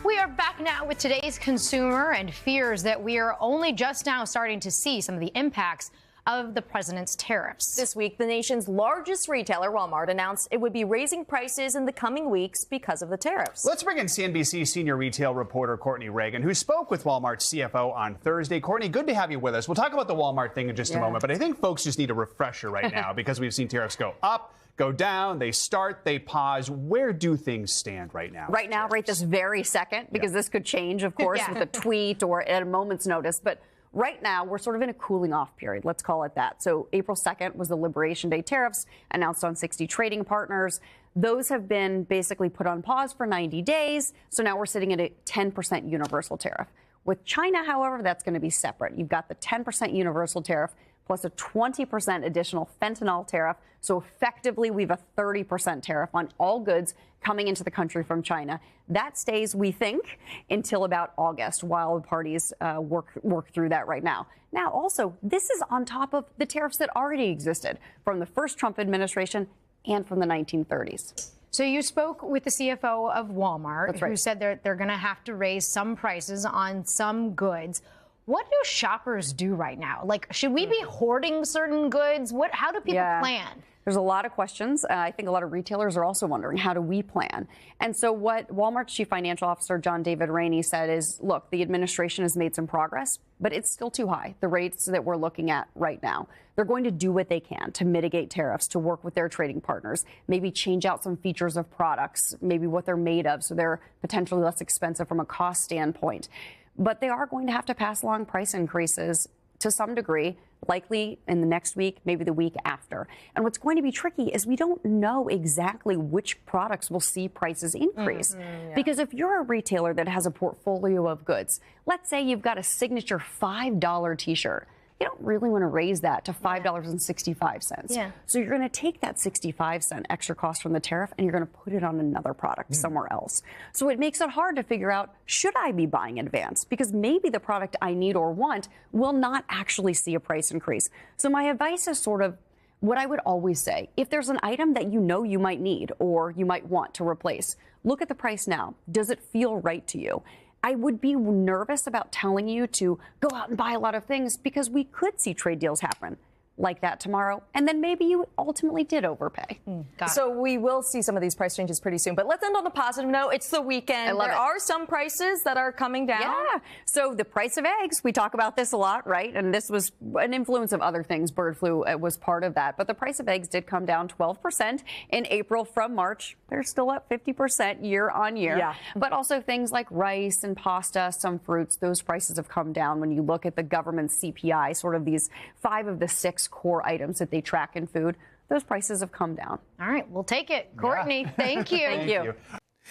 We are back now with today's consumer and fears that we are only just now starting to see some of the impacts of the president's tariffs. This week, the nation's largest retailer, Walmart, announced it would be raising prices in the coming weeks because of the tariffs. Let's bring in CNBC senior retail reporter Courtney Reagan, who spoke with Walmart's CFO on Thursday. Courtney, good to have you with us. We'll talk about the Walmart thing in just a moment, but I think folks just need a refresher right now because we've seen tariffs go up, go down, they start, they pause. Where do things stand right now? Right now, right this very second, because this could change, of course, with a tweet or at a moment's notice. But right now, we're sort of in a cooling off period. Let's call it that. So April 2nd was the Liberation Day tariffs announced on 60 trading partners. Those have been basically put on pause for 90 days. So now we're sitting at a 10% universal tariff. With China, however, that's going to be separate. You've got the 10% universal tariff plus a 20% additional fentanyl tariff. So effectively, we have a 30% tariff on all goods coming into the country from China. That stays, we think, until about August, while the parties work through that right now. Now, also, this is on top of the tariffs that already existed from the first Trump administration and from the 1930s. So you spoke with the CFO of Walmart, right, who said they're going to have to raise some prices on some goods. What do shoppers do right now? Like, should we be hoarding certain goods? How do people plan? There's a lot of questions. I think a lot of retailers are also wondering, how do we plan? And so what Walmart's chief financial officer, John David Rainey, said is, look, the administration has made some progress, but it's still too high, the rates that we're looking at right now. They're going to do what they can to mitigate tariffs, to work with their trading partners, maybe change out some features of products, maybe what they're made of, so they're potentially less expensive from a cost standpoint. But they are going to have to pass along price increases to some degree, likely in the next week, maybe the week after. And what's going to be tricky is we don't know exactly which products will see prices increase. Because if you're a retailer that has a portfolio of goods, let's say you've got a signature $5 T-shirt. You don't really want to raise that to $5.65. So you're going to take that 65-cent extra cost from the tariff and you're going to put it on another product somewhere else. So it makes it hard to figure out, should I be buying in advance? Because maybe the product I need or want will not actually see a price increase. So my advice is sort of what I would always say. If there's an item that you know you might need or you might want to replace, look at the price now. Does it feel right to you? I would be nervous about telling you to go out and buy a lot of things because we could see trade deals happen like that tomorrow, and then maybe you ultimately did overpay. So we will see some of these price changes pretty soon. But let's end on a positive note. It's the weekend. There are some prices that are coming down. Yeah. So the price of eggs, we talk about this a lot, right? And this was an influence of other things. Bird flu was part of that. But the price of eggs did come down 12% in April from March. They're still up 50% year on year. But also things like rice and pasta, some fruits, those prices have come down when you look at the government's CPI, sort of these 5 of the 6 core items that they track in food. Those prices have come down. All right, we'll take it. Courtney, thank you. Thank you.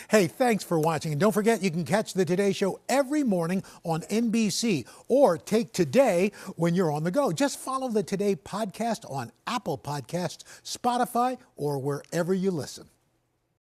Hey, thanks for watching. And don't forget, you can catch the Today Show every morning on NBC or take Today when you're on the go. Just follow the Today podcast on Apple Podcasts, Spotify, or wherever you listen.